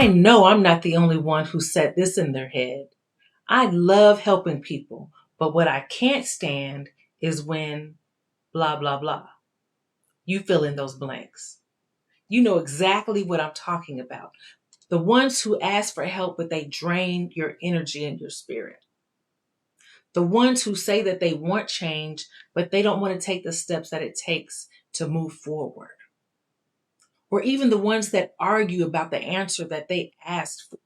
I know I'm not the only one who set this in their head. I love helping people, but what I can't stand is when blah, blah, blah. You fill in those blanks. You know exactly what I'm talking about. The ones who ask for help, but they drain your energy and your spirit. The ones who say that they want change, but they don't want to take the steps that it takes to move forward. Or even the ones that argue about the answer that they asked for.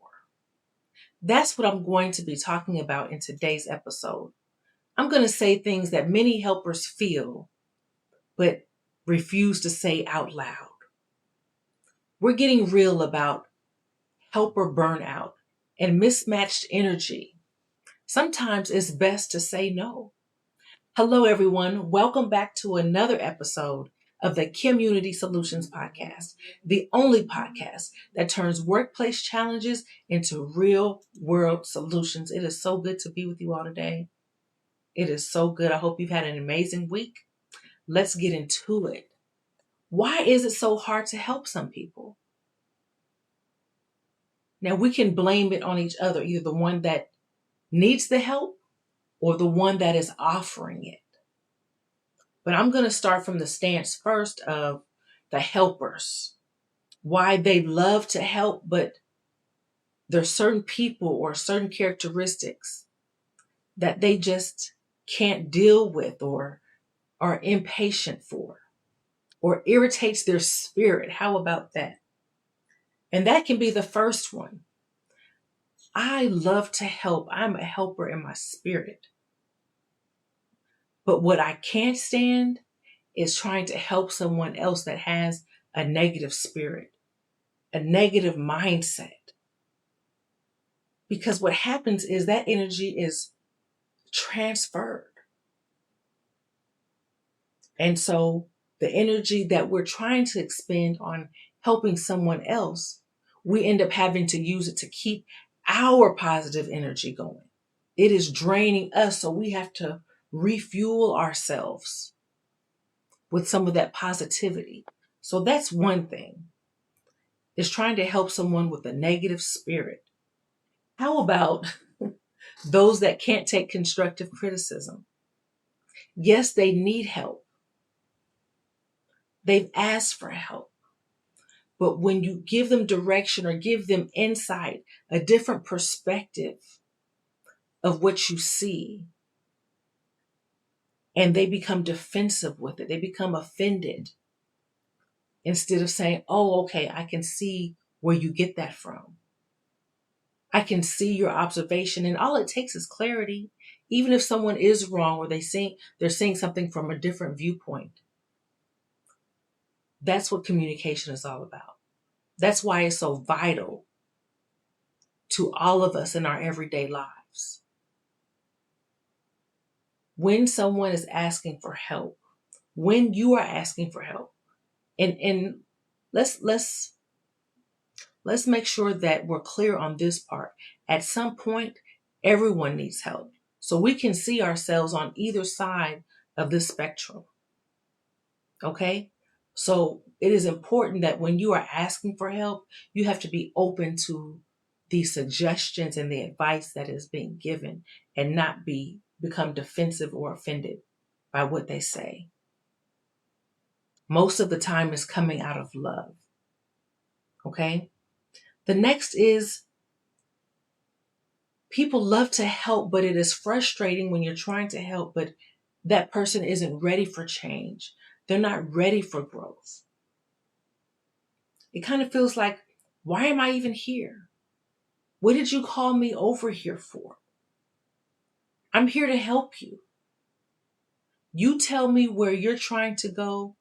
That's what I'm going to be talking about in today's episode. I'm going to say things that many helpers feel, but refuse to say out loud. We're getting real about helper burnout and mismatched energy. Sometimes it's best to say no. Hello, everyone. Welcome back to another episode of the Community Solutions Podcast, the only podcast that turns workplace challenges into real world solutions. It is so good to be with you all today. It is so good. I hope you've had an amazing week. Let's get into it. Why is it so hard to help some people? Now, we can blame it on each other, either the one that needs the help or the one that is offering it. But I'm going to start from the stance first of the helpers, why they love to help, but there's certain people or certain characteristics that they just can't deal with or are impatient for or irritates their spirit. How about that? And that can be the first one. I love to help. I'm a helper in my spirit. But what I can't stand is trying to help someone else that has a negative spirit, a negative mindset. Because what happens is that energy is transferred. And so the energy that we're trying to expend on helping someone else, we end up having to use it to keep our positive energy going. It is draining us, so we have to refuel ourselves with some of that positivity. So that's one thing, is trying to help someone with a negative spirit. How about those that can't take constructive criticism? Yes, they need help. They've asked for help. But when you give them direction or give them insight, a different perspective of what you see, and they become defensive with it, they become offended, instead of saying, oh, okay, I can see where you get that from. I can see your observation, and all it takes is clarity. Even if someone is wrong or they're seeing something from a different viewpoint. That's what communication is all about. That's why it's so vital to all of us in our everyday lives. When someone is asking for help, when you are asking for help, and let's make sure that we're clear on this part. At some point, everyone needs help. So we can see ourselves on either side of this spectrum. Okay? So it is important that when you are asking for help, you have to be open to the suggestions and the advice that is being given and not become defensive or offended by what they say. Most of the time it's coming out of love. Okay? The next is people love to help, but it is frustrating when you're trying to help, but that person isn't ready for change. They're not ready for growth. It kind of feels like, why am I even here? What did you call me over here for? I'm here to help you. You tell me where you're trying to go,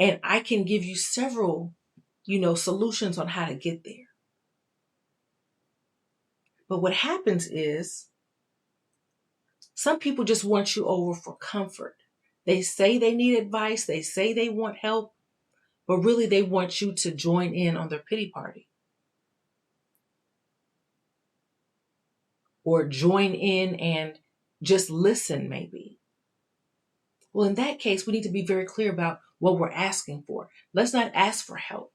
and I can give you several, solutions on how to get there. But what happens is some people just want you over for comfort. They say they need advice. They say they want help, but really they want you to join in on their pity party or join in and just listen maybe. Well, in that case, we need to be very clear about what we're asking for. Let's not ask for help.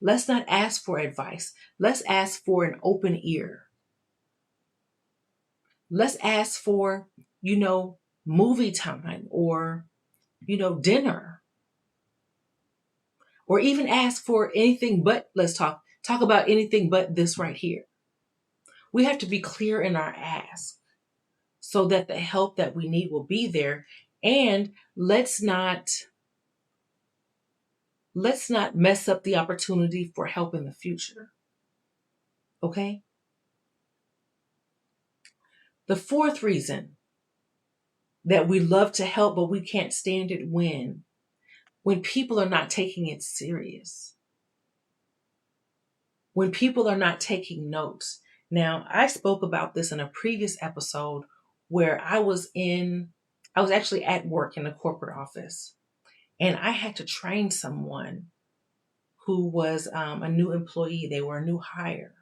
Let's not ask for advice. Let's ask for an open ear. Let's ask for, you know, movie time or, dinner, or even ask for anything but, let's talk about anything but this right here. We have to be clear in our ask so that the help that we need will be there. And let's not mess up the opportunity for help in the future. Okay? The fourth reason that we love to help but we can't stand it when people are not taking it serious. When people are not taking notes. Now, I spoke about this in a previous episode where I was actually at work in a corporate office, and I had to train someone who was a new employee. They were a new hire.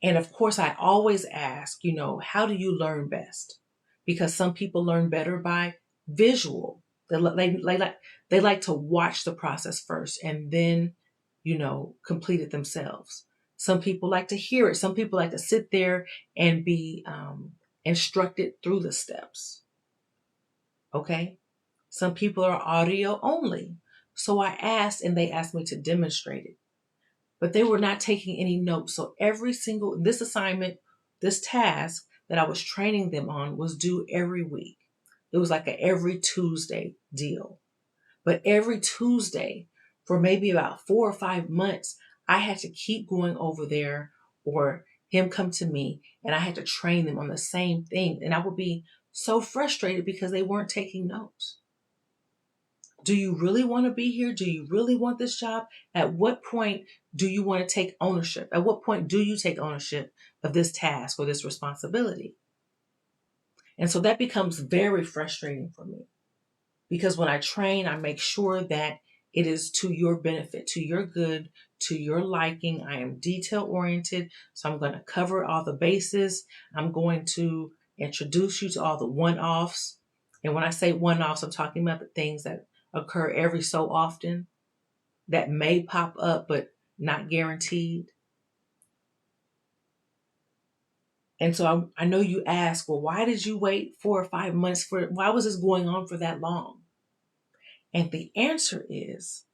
And of course, I always ask, how do you learn best? Because some people learn better by visual. They like to watch the process first and then, complete it themselves. Some people like to hear it. Some people like to sit there and be instructed through the steps. Okay? Some people are audio only. So I asked, and they asked me to demonstrate it. But they were not taking any notes. So this task that I was training them on was due every week. It was like a every Tuesday deal. But every Tuesday for maybe about 4 or 5 months, I had to keep going over there or him come to me, and I had to train them on the same thing. And I would be so frustrated because they weren't taking notes. Do you really want to be here? Do you really want this job? At what point do you want to take ownership? At what point do you take ownership of this task or this responsibility? And so that becomes very frustrating for me because when I train, I make sure that it is to your benefit, to your good, to your liking. I am detail oriented. So I'm going to cover all the bases. I'm going to introduce you to all the one-offs. And when I say one-offs, I'm talking about the things that occur every so often that may pop up, but not guaranteed. And so I know you ask, well, why did you wait 4 or 5 months why was this going on for that long? And the answer is,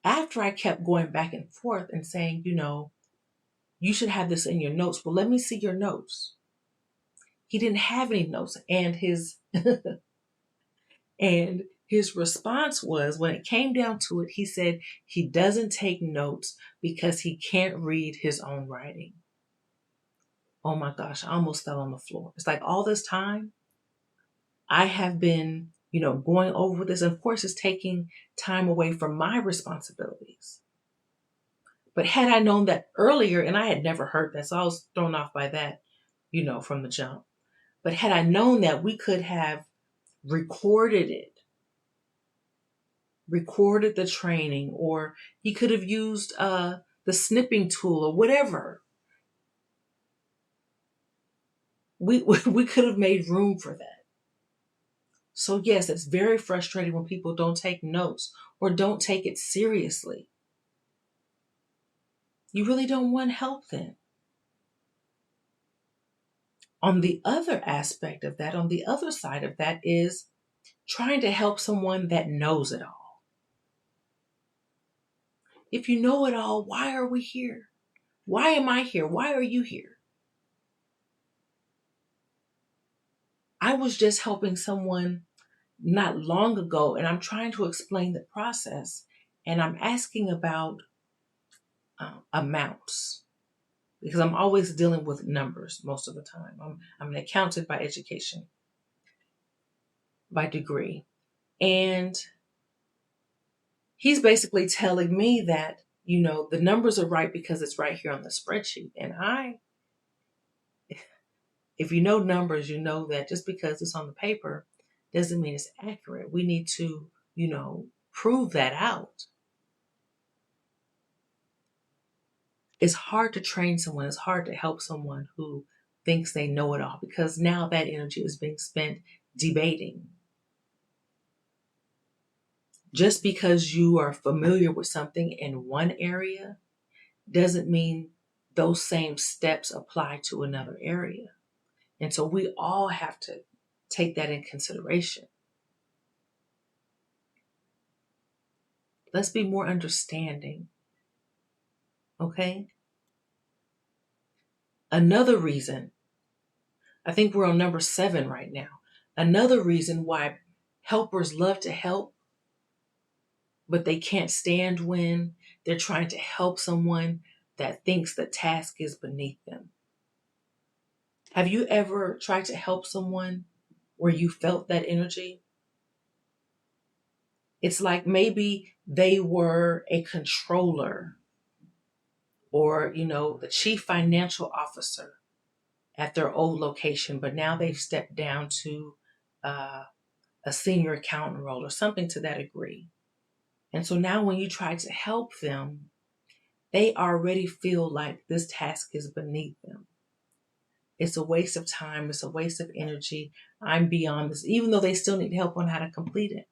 after I kept going back and forth and saying, you should have this in your notes. Well, let me see your notes. He didn't have any notes. And his response was, when it came down to it, he said he doesn't take notes because he can't read his own writing. Oh my gosh, I almost fell on the floor. It's like all this time I have been, going over this. And of course, it's taking time away from my responsibilities. But had I known that earlier, and I had never heard that, so I was thrown off by that, from the jump. But had I known that, we could have recorded it, recorded the training, or he could have used the snipping tool or whatever. We could have made room for that. So yes, it's very frustrating when people don't take notes or don't take it seriously. You really don't want help then. On the other aspect of that, on the other side of that is trying to help someone that knows it all. If you know it all, why are we here? Why am I here? Why are you here? I was just helping someone not long ago, and I'm trying to explain the process, and I'm asking about amounts because I'm always dealing with numbers most of the time. I'm an accountant by education, by degree. And he's basically telling me that, the numbers are right because it's right here on the spreadsheet. And if you know numbers, you know that just because it's on the paper doesn't mean it's accurate. We need to, prove that out. It's hard to train someone. It's hard to help someone who thinks they know it all because now that energy is being spent debating. Just because you are familiar with something in one area doesn't mean those same steps apply to another area. And so we all have to take that in consideration. Let's be more understanding, okay? Another reason, I think we're on number 7 right now. Another reason why helpers love to help, but they can't stand when they're trying to help someone that thinks the task is beneath them. Have you ever tried to help someone where you felt that energy? It's like maybe they were a controller or, the chief financial officer at their old location, but now they've stepped down to uh, a senior accountant role or something to that degree. And so now when you try to help them, they already feel like this task is beneath them. It's a waste of time. It's a waste of energy. I'm beyond this, even though they still need help on how to complete it.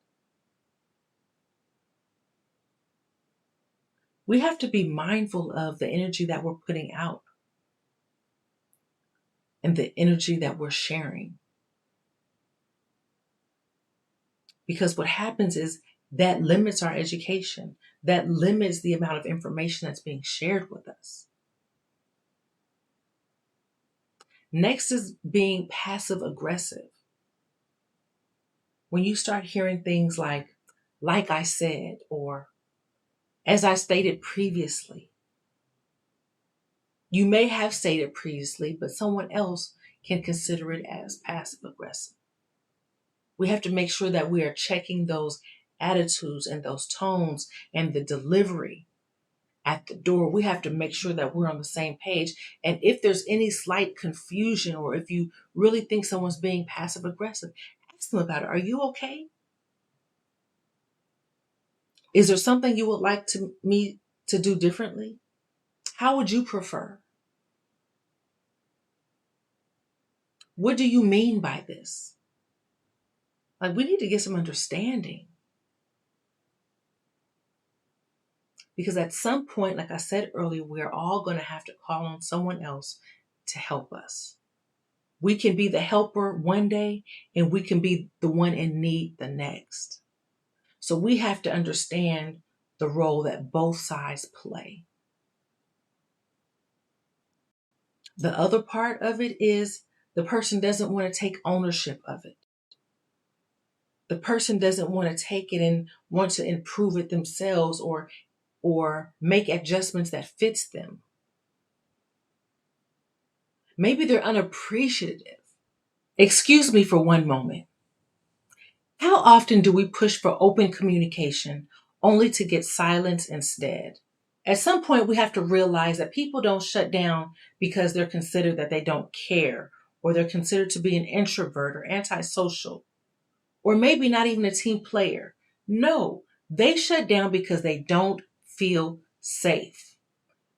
We have to be mindful of the energy that we're putting out and the energy that we're sharing. Because what happens is that limits our education, that limits the amount of information that's being shared with us. Next is being passive aggressive. When you start hearing things like I said, or as I stated previously, you may have stated previously, but someone else can consider it as passive aggressive. We have to make sure that we are checking those attitudes and those tones and the delivery at the door. We have to make sure that we're on the same page. And if there's any slight confusion, or if you really think someone's being passive aggressive, ask them about it. Are you okay? Is there something you would like me to do differently? How would you prefer? What do you mean by this? Like, we need to get some understanding. Because at some point, like I said earlier, we're all going to have to call on someone else to help us. We can be the helper one day, and we can be the one in need the next. So we have to understand the role that both sides play. The other part of it is the person doesn't want to take ownership of it. The person doesn't want to take it and want to improve it themselves, or make adjustments that fits them. Maybe they're unappreciative. Excuse me for one moment. How often do we push for open communication only to get silence instead? At some point, we have to realize that people don't shut down because they're considered that they don't care, or they're considered to be an introvert or antisocial, or maybe not even a team player. No, they shut down because they don't feel safe.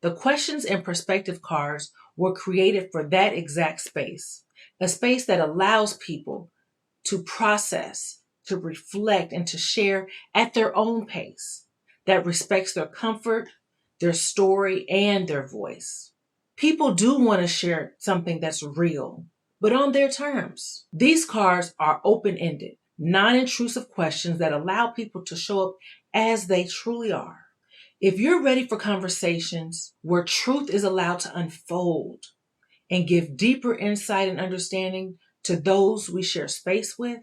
The questions and perspective cards were created for that exact space, a space that allows people to process, to reflect, and to share at their own pace, that respects their comfort, their story, and their voice. People do want to share something that's real, but on their terms. These cards are open ended, non intrusive questions that allow people to show up as they truly are. If you're ready for conversations where truth is allowed to unfold and give deeper insight and understanding to those we share space with,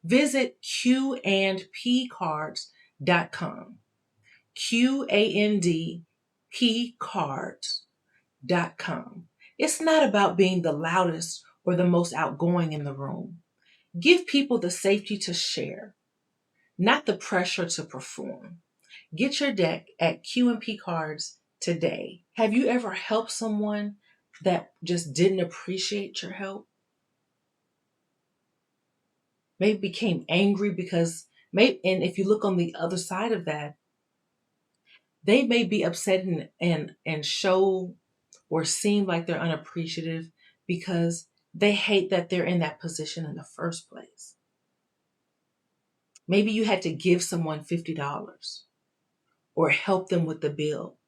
visit qandpcards.com. qandpcards.com. It's not about being the loudest or the most outgoing in the room. Give people the safety to share, not the pressure to perform. Get your deck at Q&P Cards today. Have you ever helped someone that just didn't appreciate your help? Maybe became angry because and if you look on the other side of that, they may be upset and show or seem like they're unappreciative because they hate that they're in that position in the first place. Maybe you had to give someone $50 or help them with the bill,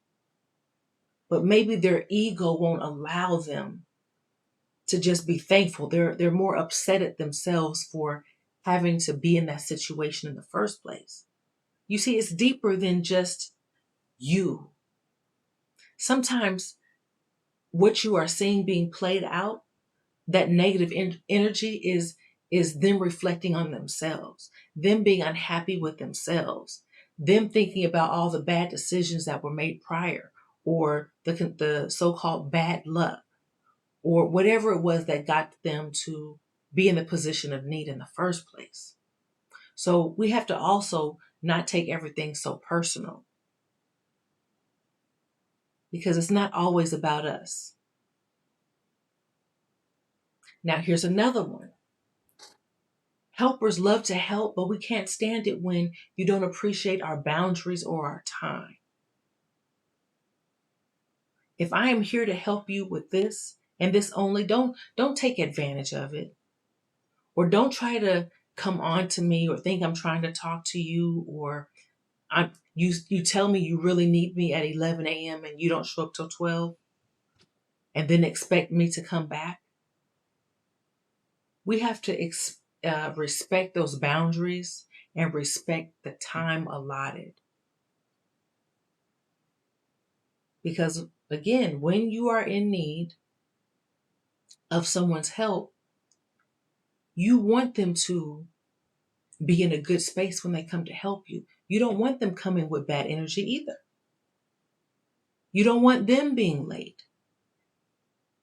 but maybe their ego won't allow them to just be thankful. They're more upset at themselves for having to be in that situation in the first place. You see, it's deeper than just you. Sometimes what you are seeing being played out, that negative energy is them reflecting on themselves, them being unhappy with themselves, them thinking about all the bad decisions that were made prior, or the so-called bad luck, or whatever it was that got them to be in the position of need in the first place. So we have to also not take everything so personal, because it's not always about us. Now, here's another one. Helpers love to help, but we can't stand it when you don't appreciate our boundaries or our time. If I am here to help you with this and this only, don't take advantage of it. Or don't try to come on to me or think I'm trying to talk to you, or you tell me you really need me at 11 a.m. and you don't show up till 12 and then expect me to come back. We have to respect those boundaries and respect the time allotted. Because again, when you are in need of someone's help, you want them to be in a good space when they come to help you. You don't want them coming with bad energy either. You don't want them being late.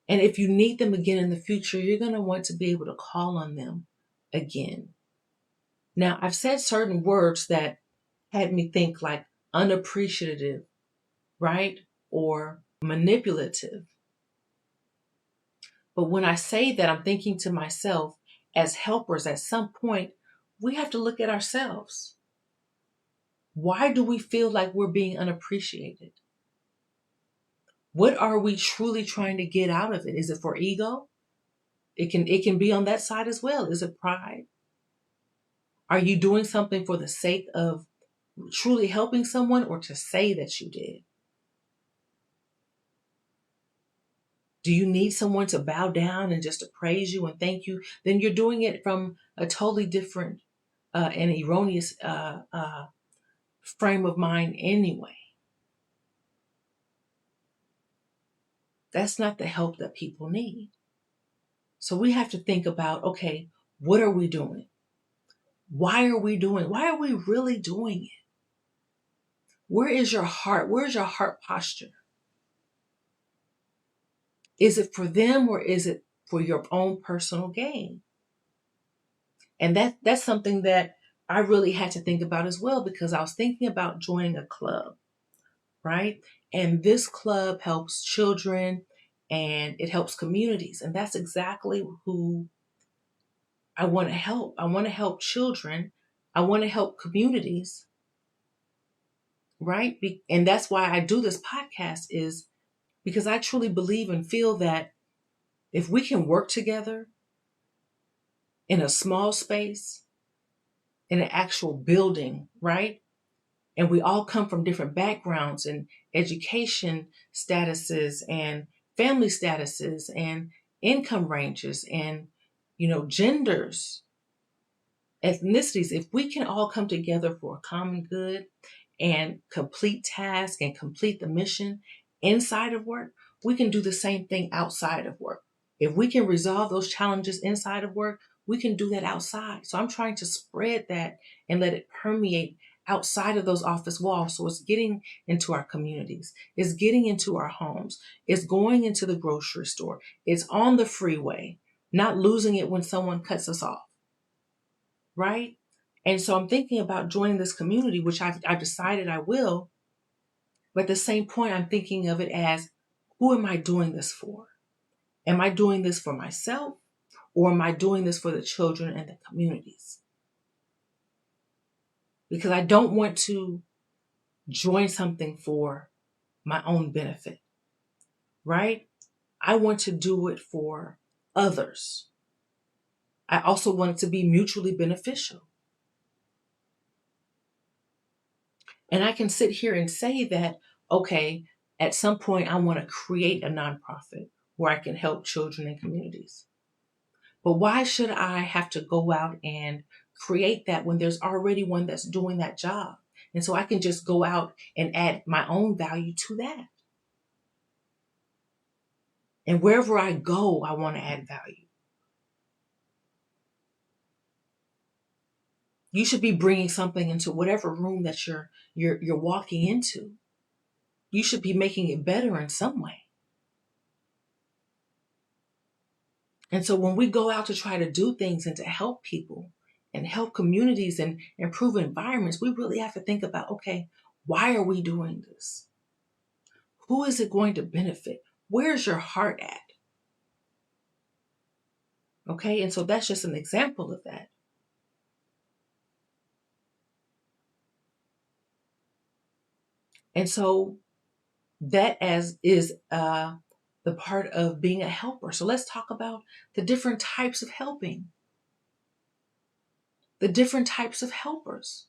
And if you need them again in the future, you're going to want to be able to call on them again. Now, I've said certain words that had me think like unappreciative, right? Or manipulative. But when I say that, I'm thinking to myself, as helpers, at some point, we have to look at ourselves. Why do we feel like we're being unappreciated? What are we truly trying to get out of it? Is it for ego? It can be on that side as well. Is it pride? Are you doing something for the sake of truly helping someone, or to say that you did? Do you need someone to bow down and just to praise you and thank you? Then you're doing it from a totally different and erroneous frame of mind anyway. That's not the help that people need. So we have to think about, okay, what are we doing? Why are we doing? Why are we really doing it? Where is your heart? Where's your heart posture? Is it for them, or is it for your own personal gain? And that's something that I really had to think about as well, because I was thinking about joining a club, right? And this club helps children and it helps communities. And that's exactly who I want to help. I want to help children. I want to help communities, right? And that's why I do this podcast, is because I truly believe and feel that if we can work together in a small space, in an actual building, right? And we all come from different backgrounds and education statuses and family statuses and income ranges and, genders, ethnicities. If we can all come together for a common good and complete task and complete the mission inside of work, we can do the same thing outside of work. If we can resolve those challenges inside of work, we can do that outside. So I'm trying to spread that and let it permeate outside of those office walls. So it's getting into our communities. It's getting into our homes. It's going into the grocery store. It's on the freeway, not losing it when someone cuts us off, right? And so I'm thinking about joining this community, which I've decided I will. But at the same point, I'm thinking of it as, who am I doing this for? Am I doing this for myself, or am I doing this for the children and the communities? Because I don't want to join something for my own benefit, right? I want to do it for others. I also want it to be mutually beneficial. And I can sit here and say that, okay, at some point I want to create a nonprofit where I can help children and communities. But why should I have to go out and create that when there's already one that's doing that job? And so I can just go out and add my own value to that. And wherever I go, I want to add value. You should be bringing something into whatever room that you're walking into. You should be making it better in some way. And so when we go out to try to do things and to help people and help communities and improve environments, we really have to think about, okay, why are we doing this? Who is it going to benefit? Where's your heart at? Okay, and so that's just an example of that. And so that as is the part of being a helper. So let's talk about the different types of helping, the different types of helpers.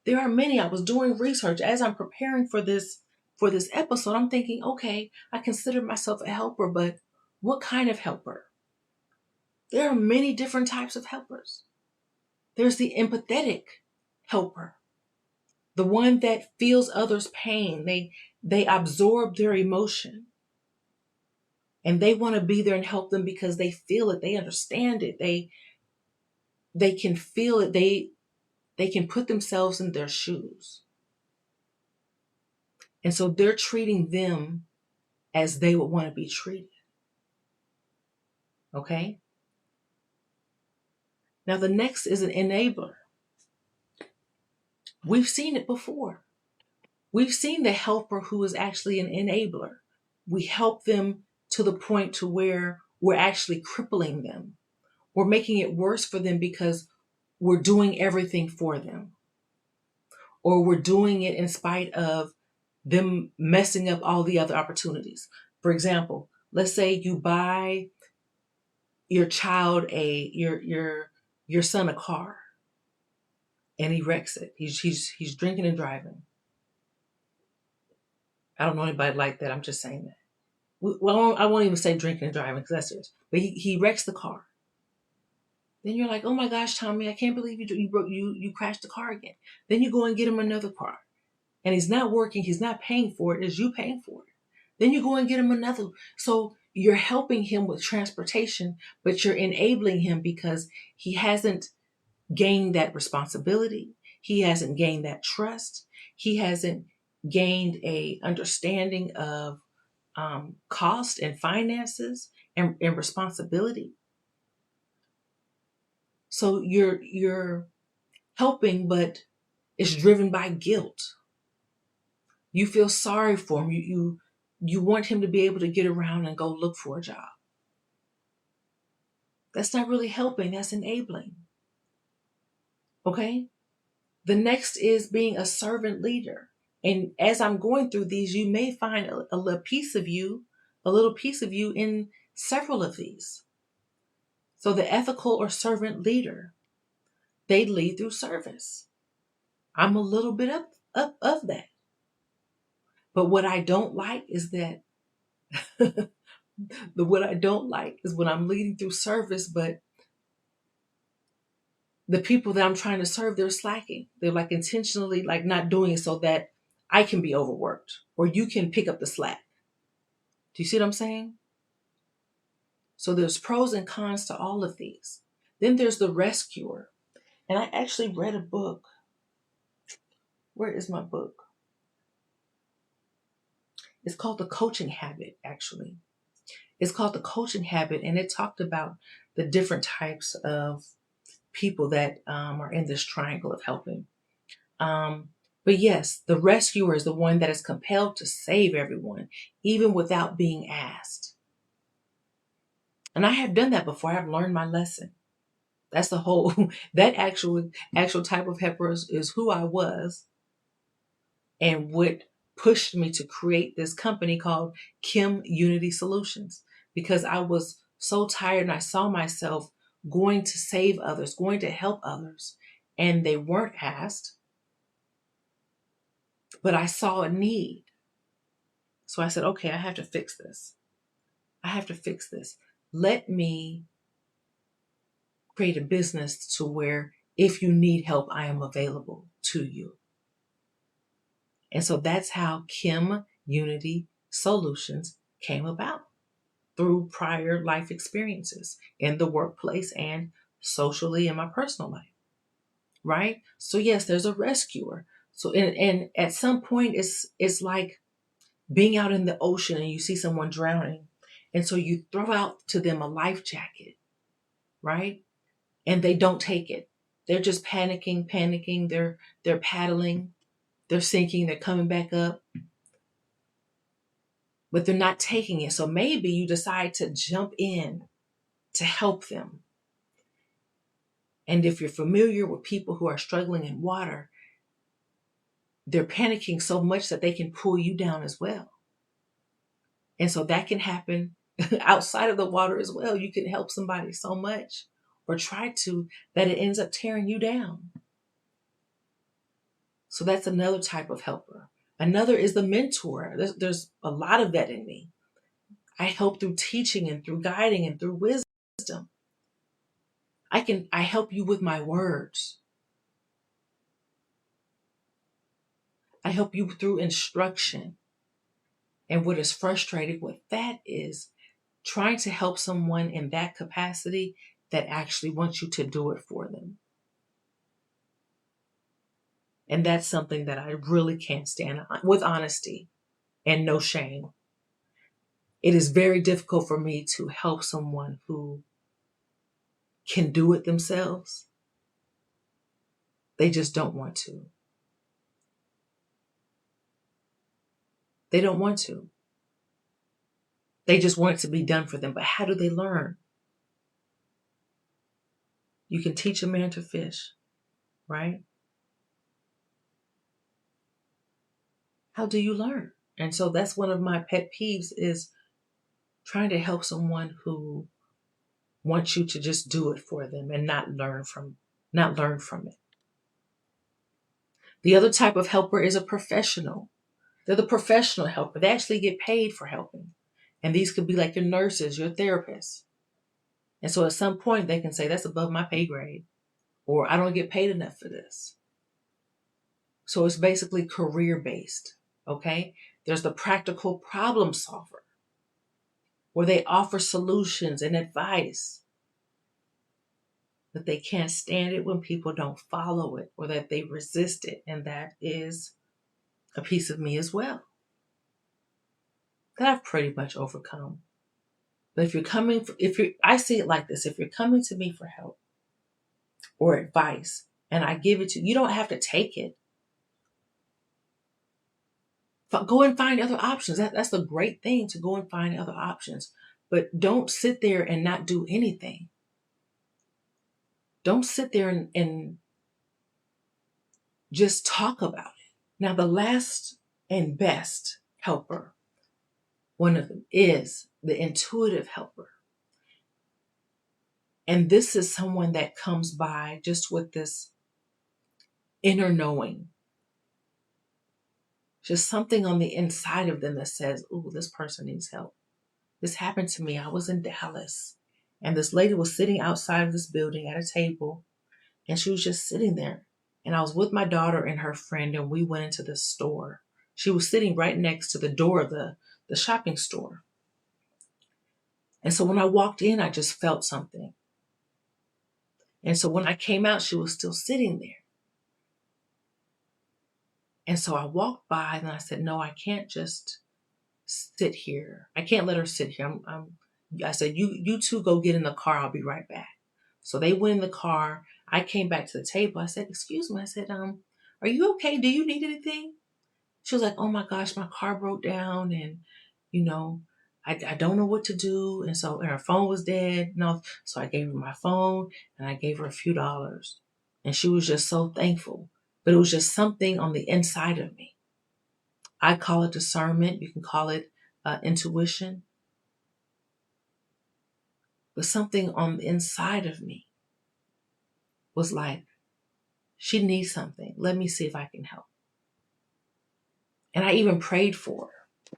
There are many. I was doing research as I'm preparing for this episode. I'm thinking, okay, I consider myself a helper, but what kind of helper? There are many different types of helpers. There's the empathetic helper, the one that feels others' pain. They absorb their emotion. And they want to be there and help them because they feel it, they understand it, they can feel it, they can put themselves in their shoes. And so they're treating them as they would want to be treated. Okay? Now the next is an enabler. We've seen it before. We've seen the helper who is actually an enabler. We help them to the point to where we're actually crippling them. We're making it worse for them because we're doing everything for them. Or we're doing it in spite of them messing up all the other opportunities. For example, let's say you buy your child your son a car and he wrecks it. He's drinking and driving. I don't know anybody like that. I'm just saying that. Well, I won't even say drinking and driving because that's it. But he wrecks the car. Then you're like, oh my gosh, Tommy, I can't believe you crashed the car again. Then you go and get him another car. And he's not working, he's not paying for it, it's you paying for it. Then you go and get him another. So you're helping him with transportation, but you're enabling him because he hasn't gained that responsibility. He hasn't gained that trust. He hasn't gained a understanding of cost and finances and responsibility. So you're helping, but it's driven by guilt. You feel sorry for him. You want him to be able to get around and go look for a job. That's not really helping, that's enabling. Okay? The next is being a servant leader. And as I'm going through these, you may find a little piece of you in several of these. So the ethical or servant leader, they lead through service. I'm a little bit up of that. But what I don't like is that what I don't like is when I'm leading through service, but the people that I'm trying to serve, they're slacking. They're like intentionally like not doing it so that I can be overworked or you can pick up the slack. Do you see what I'm saying? So there's pros and cons to all of these. Then there's the rescuer. And I actually read a book. Where is my book? It's called The Coaching Habit, actually. It's called The Coaching Habit, and it talked about the different types of people that are in this triangle of helping. But yes, the rescuer is the one that is compelled to save everyone, even without being asked. And I have done that before. I've learned my lesson. That's the whole, that actual type of helper is who I was and what pushed me to create this company called Kim Unity Solutions, because I was so tired and I saw myself going to save others, going to help others, and they weren't asked. But I saw a need. So I said, okay, I have to fix this. I have to fix this. Let me create a business to where if you need help, I am available to you. And so that's how Kim Unity Solutions came about, through prior life experiences in the workplace and socially in my personal life. Right? So yes, there's a rescuer. So and at some point it's like being out in the ocean and you see someone drowning. And so you throw out to them a life jacket, right? And they don't take it. They're just panicking, they're paddling, they're sinking, they're coming back up, but they're not taking it. So maybe you decide to jump in to help them. And if you're familiar with people who are struggling in water, they're panicking so much that they can pull you down as well. And so that can happen outside of the water as well. You can help somebody so much, or try to, that it ends up tearing you down. So that's another type of helper. Another is the mentor. There's a lot of that in me. I help through teaching and through guiding and through wisdom. I help you with my words. I help you through instruction. And what is frustrating with that is trying to help someone in that capacity that actually wants you to do it for them. And that's something that I really can't stand, with honesty and no shame. It is very difficult for me to help someone who can do it themselves. They just don't want to. They don't want to. They just want it to be done for them. But how do they learn? You can teach a man to fish, right? How do you learn? And so that's one of my pet peeves, is trying to help someone who wants you to just do it for them and not learn from it. The other type of helper is a professional. They're the professional helper. They actually get paid for helping. And these could be like your nurses, your therapists. And so at some point they can say, that's above my pay grade, or I don't get paid enough for this. So it's basically career based. Okay. There's the practical problem solver, where they offer solutions and advice, but they can't stand it when people don't follow it, or that they resist it. And that is a piece of me as well, that I've pretty much overcome. But I see it like this: if you're coming to me for help or advice and I give it to you, you don't have to take it. Go and find other options. That's the great thing, to go and find other options. But don't sit there and not do anything. Don't sit there and just talk about it. Now, the last and best helper, one of them, is the intuitive helper. And this is someone that comes by just with this inner knowing, just something on the inside of them that says, "Ooh, this person needs help." This happened to me. I was in Dallas, and this lady was sitting outside of this building at a table, and she was just sitting there. And I was with my daughter and her friend, and we went into the store. She was sitting right next to the door of the shopping store. And so when I walked in, I just felt something. And so when I came out, she was still sitting there. And so I walked by and I said, no, I can't just sit here. I can't let her sit here. I said, you two go get in the car. I'll be right back. So they went in the car. I came back to the table. I said, excuse me. I said, are you okay? Do you need anything? She was like, oh my gosh, my car broke down, and, I don't know what to do. And so, and her phone was dead. No, so I gave her my phone and I gave her a few dollars. And she was just so thankful. But it was just something on the inside of me. I call it discernment. You can call it intuition. But something on the inside of me was like, she needs something. Let me see if I can help. And I even prayed for her.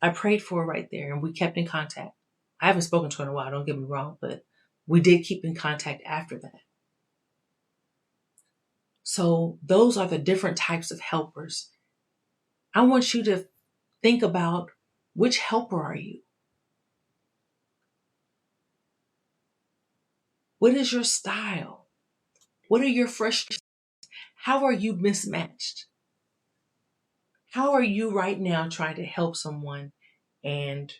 I prayed for her right there, and we kept in contact. I haven't spoken to her in a while, don't get me wrong, but we did keep in contact after that. So those are the different types of helpers. I want you to think about, which helper are you? What is your style? What are your frustrations? How are you mismatched? How are you right now trying to help someone and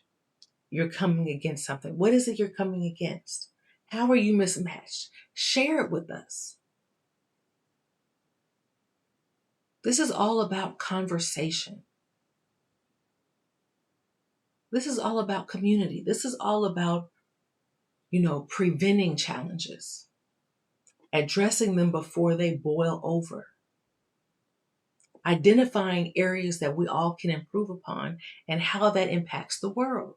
you're coming against something? What is it you're coming against? How are you mismatched? Share it with us. This is all about conversation. This is all about community. This is all about, preventing challenges, addressing them before they boil over, identifying areas that we all can improve upon and how that impacts the world.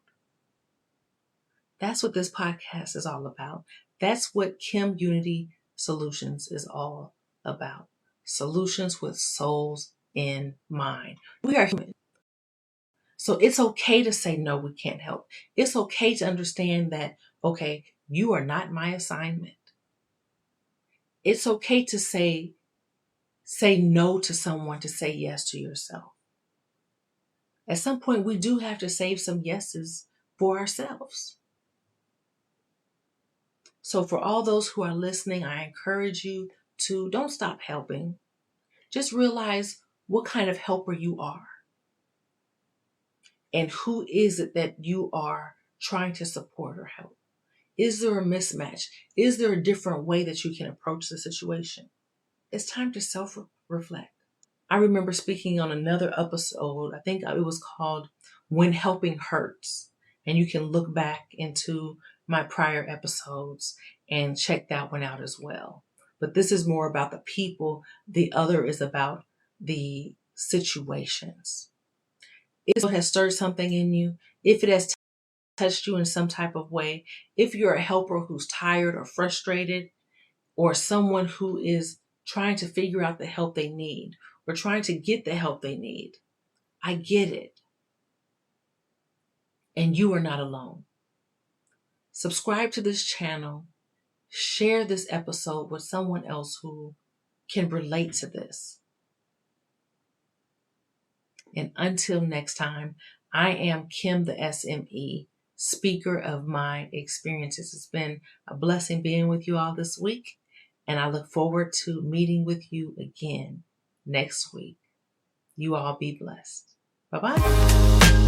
That's what this podcast is all about. That's what Kim Unity Solutions is all about. Solutions with souls in mind. We are human. So it's okay to say, no, we can't help. It's okay to understand that, okay, you are not my assignment. It's okay to say no to someone to say yes to yourself. At some point, we do have to save some yeses for ourselves. So for all those who are listening, I encourage you to don't stop helping. Just realize what kind of helper you are. And who is it that you are trying to support or help? Is there a mismatch? Is there a different way that you can approach the situation? It's time to self-reflect. I remember speaking on another episode, I think it was called When Helping Hurts. And you can look back into my prior episodes and check that one out as well. But this is more about the people. The other is about the situations. If it has stirred something in you, if it has touched you in some type of way, if you're a helper who's tired or frustrated, or someone who is trying to figure out the help they need or trying to get the help they need, I get it. And you are not alone. Subscribe to this channel. Share this episode with someone else who can relate to this. And until next time, I am Kim, the SME, speaker of my experiences. It's been a blessing being with you all this week, and I look forward to meeting with you again next week. You all be blessed. Bye-bye.